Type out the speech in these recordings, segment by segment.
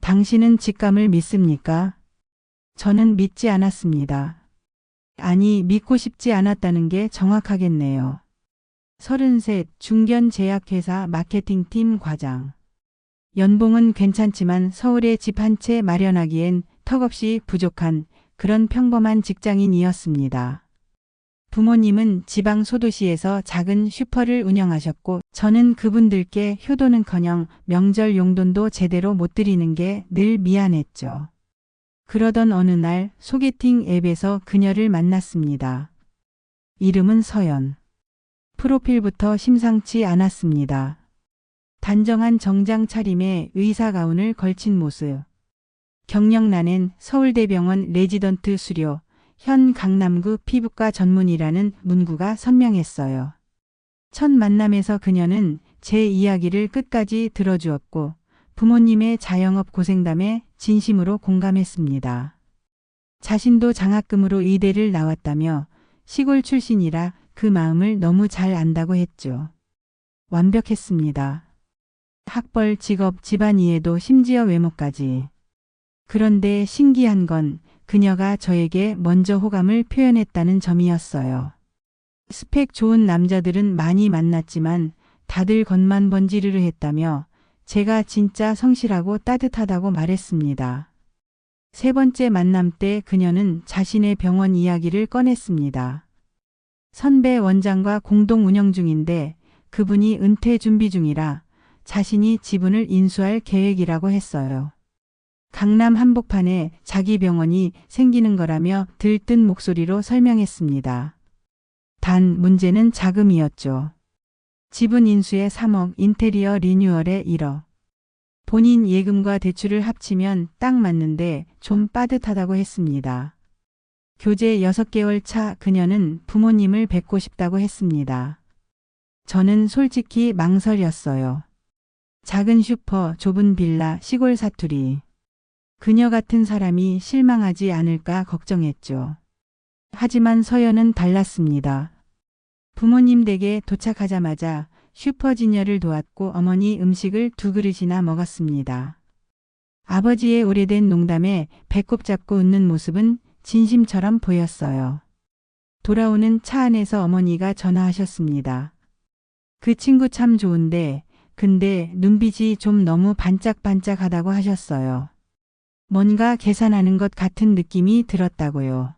당신은 직감을 믿습니까? 저는 믿지 않았습니다. 아니, 믿고 싶지 않았다는 게 정확하겠네요. 33, 중견제약회사 마케팅팀 과장. 연봉은 괜찮지만 서울에 집 한 채 마련하기엔 턱없이 부족한 그런 평범한 직장인이었습니다. 부모님은 지방 소도시에서 작은 슈퍼를 운영하셨고 저는 그분들께 효도는커녕 명절 용돈도 제대로 못 드리는 게 늘 미안했죠. 그러던 어느 날 소개팅 앱에서 그녀를 만났습니다. 이름은 서연. 프로필부터 심상치 않았습니다. 단정한 정장 차림에 의사 가운을 걸친 모습. 경력란엔 서울대병원 레지던트 수료, 현 강남구 피부과 전문의라는 문구가 선명했어요. 첫 만남에서 그녀는 제 이야기를 끝까지 들어주었고 부모님의 자영업 고생담에 진심으로 공감했습니다. 자신도 장학금으로 의대를 나왔다며 시골 출신이라 그 마음을 너무 잘 안다고 했죠. 완벽했습니다. 학벌, 직업, 집안 이해도 심지어 외모까지. 그런데 신기한 건 그녀가 저에게 먼저 호감을 표현했다는 점이었어요. 스펙 좋은 남자들은 많이 만났지만 다들 겉만 번지르르 했다며 제가 진짜 성실하고 따뜻하다고 말했습니다. 세 번째 만남 때 그녀는 자신의 병원 이야기를 꺼냈습니다. 선배 원장과 공동 운영 중인데 그분이 은퇴 준비 중이라 자신이 지분을 인수할 계획이라고 했어요. 강남 한복판에 자기 병원이 생기는 거라며 들뜬 목소리로 설명했습니다. 단 문제는 자금이었죠. 지분 인수에 3억, 인테리어 리뉴얼에 1억. 본인 예금과 대출을 합치면 딱 맞는데 좀 빠듯하다고 했습니다. 교제 6개월 차 그녀는 부모님을 뵙고 싶다고 했습니다. 저는 솔직히 망설였어요. 작은 슈퍼, 좁은 빌라, 시골 사투리. 그녀 같은 사람이 실망하지 않을까 걱정했죠. 하지만 서연은 달랐습니다. 부모님 댁에 도착하자마자 슈퍼지니어를 도왔고 어머니 음식을 2그릇이나 먹었습니다. 아버지의 오래된 농담에 배꼽 잡고 웃는 모습은 진심처럼 보였어요. 돌아오는 차 안에서 어머니가 전화하셨습니다. 그 친구 참 좋은데 근데 눈빛이 좀 너무 반짝반짝하다고 하셨어요. 뭔가 계산하는 것 같은 느낌이 들었다고요.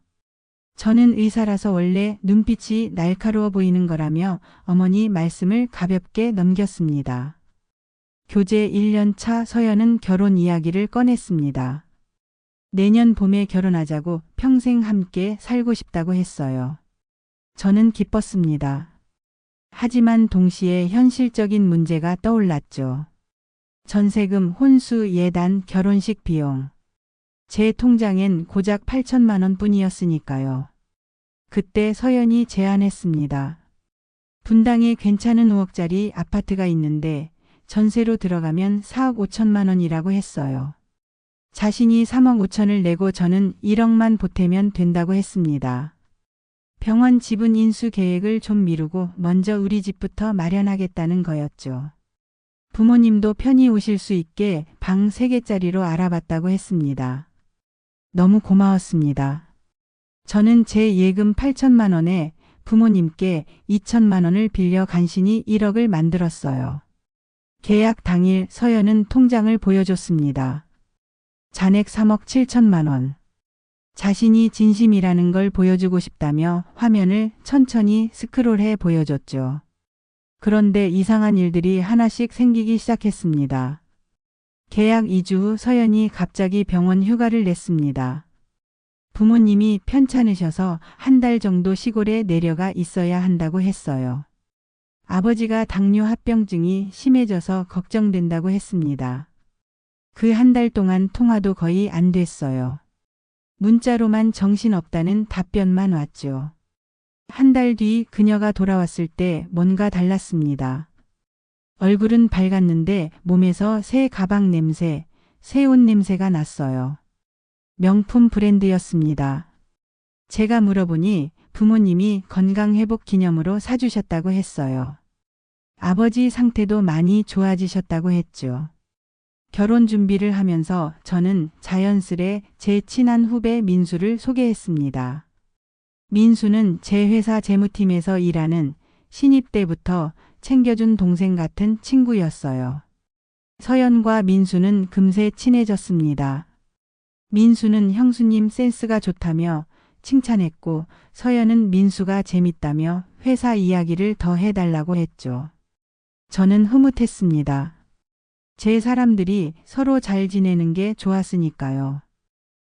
저는 의사라서 원래 눈빛이 날카로워 보이는 거라며 어머니 말씀을 가볍게 넘겼습니다. 교제 1년 차 서연은 결혼 이야기를 꺼냈습니다. 내년 봄에 결혼하자고 평생 함께 살고 싶다고 했어요. 저는 기뻤습니다. 하지만 동시에 현실적인 문제가 떠올랐죠. 전세금, 혼수, 예단, 결혼식 비용. 제 통장엔 고작 8천만 원 뿐이었으니까요. 그때 서연이 제안했습니다. 분당에 괜찮은 5억짜리 아파트가 있는데 전세로 들어가면 4억 5천만 원이라고 했어요. 자신이 3억 5천을 내고 저는 1억만 보태면 된다고 했습니다. 병원 지분 인수 계획을 좀 미루고 먼저 우리 집부터 마련하겠다는 거였죠. 부모님도 편히 오실 수 있게 방 3개짜리로 알아봤다고 했습니다. 너무 고마웠습니다. 저는 제 예금 8천만 원에 부모님께 2천만 원을 빌려 간신히 1억을 만들었어요. 계약 당일 서연은 통장을 보여줬습니다. 잔액 3억 7천만 원. 자신이 진심이라는 걸 보여주고 싶다며 화면을 천천히 스크롤해 보여줬죠. 그런데 이상한 일들이 하나씩 생기기 시작했습니다. 계약 2주 후 서연이 갑자기 병원 휴가를 냈습니다. 부모님이 편찮으셔서 한 달 정도 시골에 내려가 있어야 한다고 했어요. 아버지가 당뇨 합병증이 심해져서 걱정된다고 했습니다. 그 한 달 동안 통화도 거의 안 됐어요. 문자로만 정신없다는 답변만 왔죠. 한 달 뒤 그녀가 돌아왔을 때 뭔가 달랐습니다. 얼굴은 밝았는데 몸에서 새 가방 냄새, 새 옷 냄새가 났어요. 명품 브랜드였습니다. 제가 물어보니 부모님이 건강회복 기념으로 사주셨다고 했어요. 아버지 상태도 많이 좋아지셨다고 했죠. 결혼 준비를 하면서 저는 자연스레 제 친한 후배 민수를 소개했습니다. 민수는 제 회사 재무팀에서 일하는 신입 때부터 챙겨준 동생 같은 친구였어요. 서연과 민수는 금세 친해졌습니다. 민수는 형수님 센스가 좋다며 칭찬했고 서연은 민수가 재밌다며 회사 이야기를 더 해달라고 했죠. 저는 흐뭇했습니다. 제 사람들이 서로 잘 지내는 게 좋았으니까요.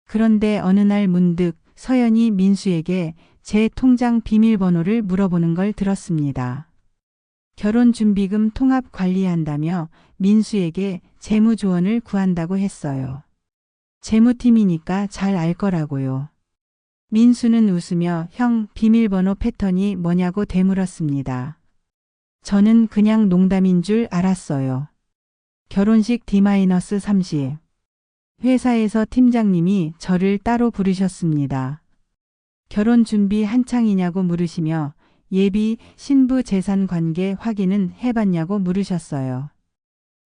그런데 어느 날 문득 서연이 민수에게 제 통장 비밀번호를 물어보는 걸 들었습니다. 결혼준비금 통합 관리한다며 민수에게 재무 조언을 구한다고 했어요. 재무팀이니까 잘 알 거라고요. 민수는 웃으며 형 비밀번호 패턴이 뭐냐고 되물었습니다. 저는 그냥 농담인 줄 알았어요. 결혼식 D-30. 회사에서 팀장님이 저를 따로 부르셨습니다. 결혼 준비 한창이냐고 물으시며 예비 신부 재산 관계 확인은 해봤냐고 물으셨어요.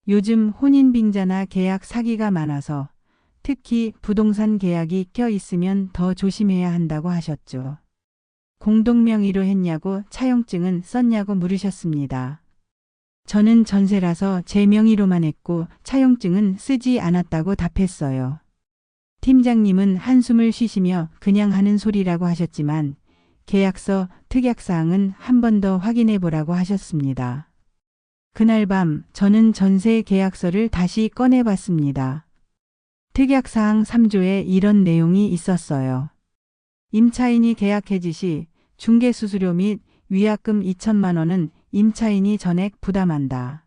요즘 혼인빙자나 계약 사기가 많아서 특히 부동산 계약이 껴 있으면 더 조심해야 한다고 하셨죠. 공동명의로 했냐고 차용증은 썼냐고 물으셨습니다. 저는 전세라서 제 명의로만 했고 차용증은 쓰지 않았다고 답했어요. 팀장님은 한숨을 쉬시며 그냥 하는 소리라고 하셨지만 계약서 특약사항은 한 번 더 확인해 보라고 하셨습니다. 그날 밤 저는 전세 계약서를 다시 꺼내 봤습니다. 특약사항 3조에 이런 내용이 있었어요. 임차인이 계약해지 시 중개수수료 및 위약금 2천만 원은 임차인이 전액 부담한다.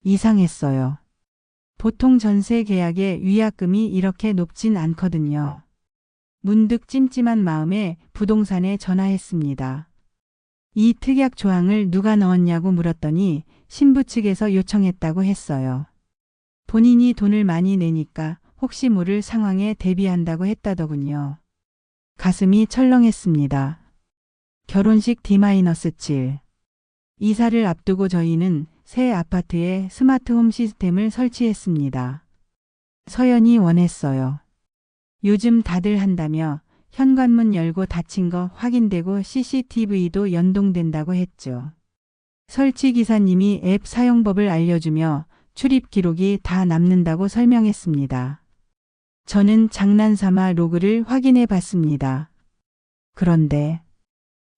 이상했어요. 보통 전세 계약의 위약금이 이렇게 높진 않거든요. 문득 찜찜한 마음에 부동산에 전화했습니다. 이 특약 조항을 누가 넣었냐고 물었더니 신부 측에서 요청했다고 했어요. 본인이 돈을 많이 내니까 혹시 모를 상황에 대비한다고 했다더군요. 가슴이 철렁했습니다. 결혼식 D-7. 이사를 앞두고 저희는 새 아파트에 스마트홈 시스템을 설치했습니다. 서연이 원했어요. 요즘 다들 한다며 현관문 열고 닫힌 거 확인되고 CCTV도 연동된다고 했죠. 설치 기사님이 앱 사용법을 알려주며 출입 기록이 다 남는다고 설명했습니다. 저는 장난삼아 로그를 확인해 봤습니다. 그런데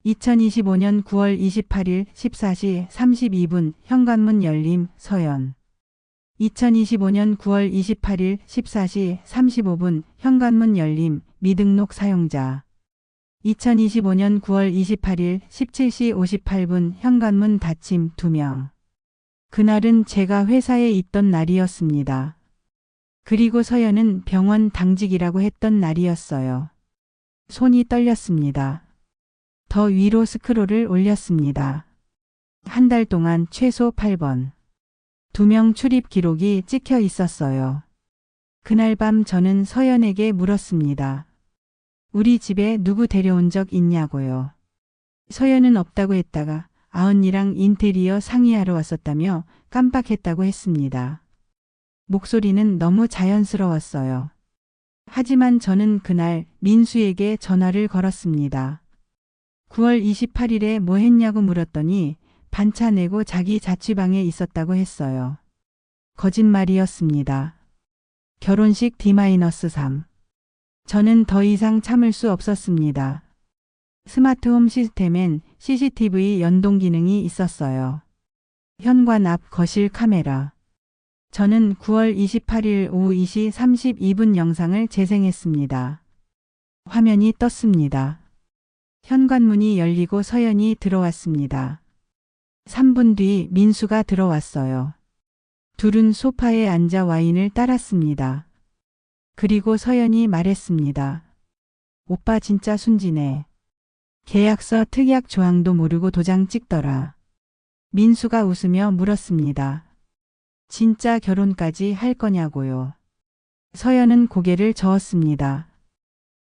2025년 9월 28일 14시 32분 현관문 열림 서연. 2025년 9월 28일 14시 35분 현관문 열림 미등록 사용자. 2025년 9월 28일 17시 58분 현관문 닫힘 2명. 그날은 제가 회사에 있던 날이었습니다. 그리고 서연은 병원 당직이라고 했던 날이었어요. 손이 떨렸습니다. 더 위로 스크롤을 올렸습니다. 한 달 동안 최소 8번. 2명 출입 기록이 찍혀 있었어요. 그날 밤 저는 서연에게 물었습니다. 우리 집에 누구 데려온 적 있냐고요. 서연은 없다고 했다가 아언니랑 인테리어 상의하러 왔었다며 깜빡했다고 했습니다. 목소리는 너무 자연스러웠어요. 하지만 저는 그날 민수에게 전화를 걸었습니다. 9월 28일에 뭐 했냐고 물었더니 반차 내고 자기 자취방에 있었다고 했어요. 거짓말이었습니다. 결혼식 D-3. 저는 더 이상 참을 수 없었습니다. 스마트홈 시스템엔 CCTV 연동 기능이 있었어요. 현관 앞 거실 카메라. 저는 9월 28일 오후 2시 32분 영상을 재생했습니다. 화면이 떴습니다. 현관문이 열리고 서연이 들어왔습니다. 3분 뒤 민수가 들어왔어요. 둘은 소파에 앉아 와인을 따랐습니다. 그리고 서연이 말했습니다. 오빠 진짜 순진해. 계약서 특약 조항도 모르고 도장 찍더라. 민수가 웃으며 물었습니다. 진짜 결혼까지 할 거냐고요. 서연은 고개를 저었습니다.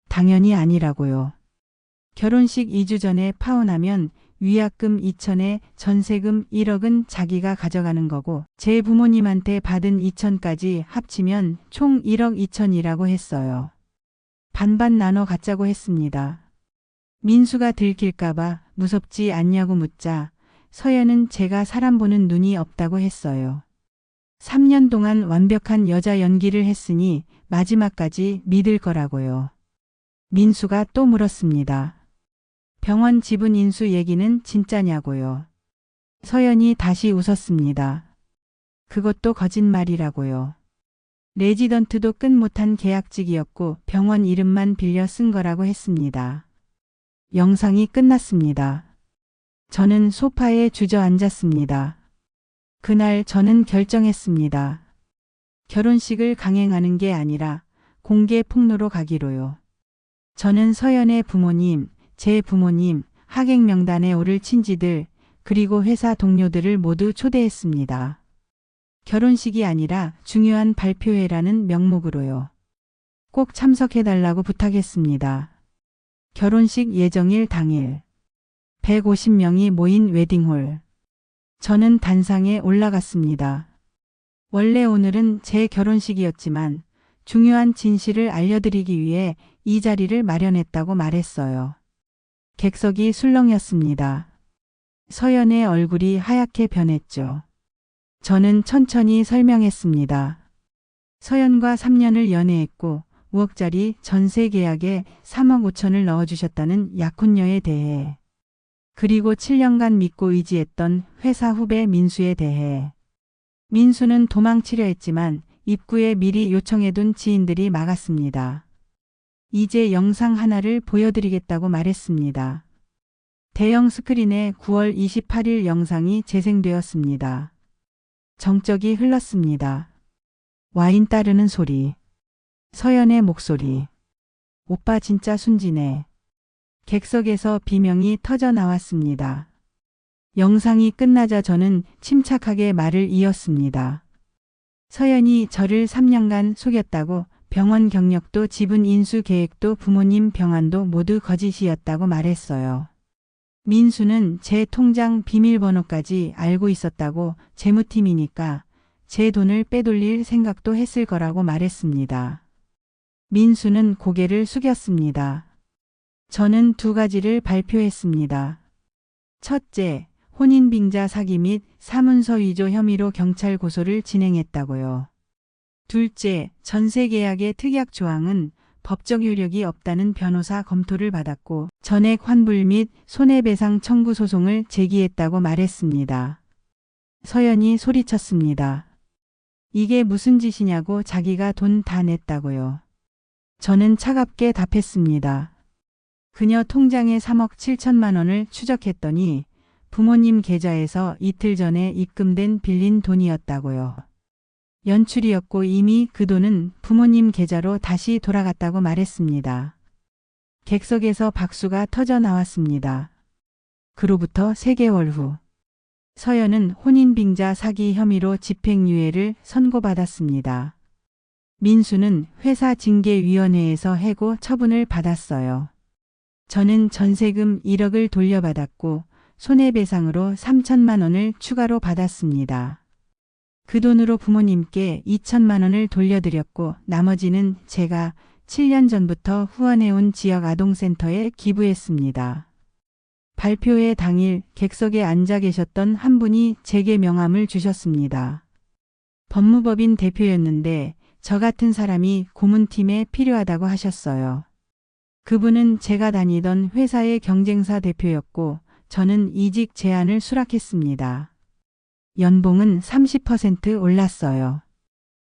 당연히 아니라고요. 결혼식 2주 전에 파혼하면 위약금 2천에 전세금 1억은 자기가 가져가는 거고 제 부모님한테 받은 2천까지 합치면 총 1억 2천이라고 했어요. 반반 나눠 갖자고 했습니다. 민수가 들킬까봐 무섭지 않냐고 묻자 서연은 제가 사람 보는 눈이 없다고 했어요. 3년 동안 완벽한 여자 연기를 했으니 마지막까지 믿을 거라고요. 민수가 또 물었습니다. 병원 지분 인수 얘기는 진짜냐고요. 서연이 다시 웃었습니다. 그것도 거짓말이라고요. 레지던트도 끝 못한 계약직이었고 병원 이름만 빌려 쓴 거라고 했습니다. 영상이 끝났습니다. 저는 소파에 주저앉았습니다. 그날 저는 결정했습니다. 결혼식을 강행하는 게 아니라 공개 폭로로 가기로요. 저는 서연의 부모님, 제 부모님, 하객 명단에 오를 친지들, 그리고 회사 동료들을 모두 초대했습니다. 결혼식이 아니라 중요한 발표회라는 명목으로요. 꼭 참석해달라고 부탁했습니다. 결혼식 예정일 당일 150명이 모인 웨딩홀. 저는 단상에 올라갔습니다. 원래 오늘은 제 결혼식이었지만 중요한 진실을 알려드리기 위해 이 자리를 마련했다고 말했어요. 객석이 술렁였습니다. 서연의 얼굴이 하얗게 변했죠. 저는 천천히 설명했습니다. 서연과 3년을 연애했고 5억짜리 전세 계약에 3억 5천을 넣어주셨다는 약혼녀에 대해, 그리고 7년간 믿고 의지했던 회사 후배 민수에 대해. 민수는 도망치려 했지만 입구에 미리 요청해둔 지인들이 막았습니다. 이제 영상 하나를 보여드리겠다고 말했습니다. 대형 스크린에 9월 28일 영상이 재생되었습니다. 정적이 흘렀습니다. 와인 따르는 소리. 서연의 목소리. 오빠 진짜 순진해. 객석에서 비명이 터져 나왔습니다. 영상이 끝나자 저는 침착하게 말을 이었습니다. 서연이 저를 3년간 속였다고, 병원 경력도 지분 인수 계획도 부모님 병안도 모두 거짓이었다고 말했어요. 민수는 제 통장 비밀번호까지 알고 있었다고, 재무팀이니까 제 돈을 빼돌릴 생각도 했을 거라고 말했습니다. 민수는 고개를 숙였습니다. 저는 2가지를 발표했습니다. 첫째, 혼인빙자 사기 및 사문서 위조 혐의로 경찰 고소를 진행했다고요. 둘째, 전세계약의 특약 조항은 법적 효력이 없다는 변호사 검토를 받았고 전액 환불 및 손해배상 청구 소송을 제기했다고 말했습니다. 서연이 소리쳤습니다. 이게 무슨 짓이냐고, 자기가 돈 다 냈다고요. 저는 차갑게 답했습니다. 그녀 통장에 3억 7천만 원을 추적했더니 부모님 계좌에서 이틀 전에 입금된 빌린 돈이었다고요. 연출이었고 이미 그 돈은 부모님 계좌로 다시 돌아갔다고 말했습니다. 객석에서 박수가 터져 나왔습니다. 그로부터 3개월 후 서연은 혼인빙자 사기 혐의로 집행유예를 선고받았습니다. 민수는 회사 징계위원회에서 해고 처분을 받았어요. 저는 전세금 1억을 돌려받았고 손해배상으로 3천만 원을 추가로 받았습니다. 그 돈으로 부모님께 2천만 원을 돌려드렸고 나머지는 제가 7년 전부터 후원해온 지역 아동센터에 기부했습니다. 발표회 당일 객석에 앉아 계셨던 한 분이 제게 명함을 주셨습니다. 법무법인 대표였는데 저 같은 사람이 고문팀에 필요하다고 하셨어요. 그분은 제가 다니던 회사의 경쟁사 대표였고 저는 이직 제안을 수락했습니다. 연봉은 30% 올랐어요.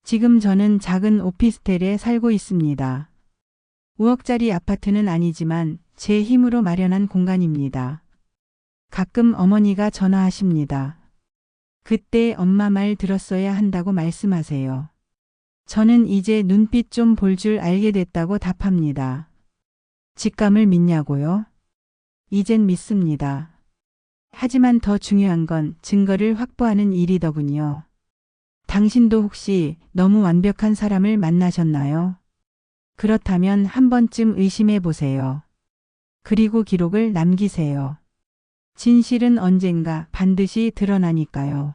지금 저는 작은 오피스텔에 살고 있습니다. 5억짜리 아파트는 아니지만 제 힘으로 마련한 공간입니다. 가끔 어머니가 전화하십니다. 그때 엄마 말 들었어야 한다고 말씀하세요. 저는 이제 눈빛 좀 볼 줄 알게 됐다고 답합니다. 직감을 믿냐고요? 이젠 믿습니다. 하지만 더 중요한 건 증거를 확보하는 일이더군요. 당신도 혹시 너무 완벽한 사람을 만나셨나요? 그렇다면 한 번쯤 의심해 보세요. 그리고 기록을 남기세요. 진실은 언젠가 반드시 드러나니까요.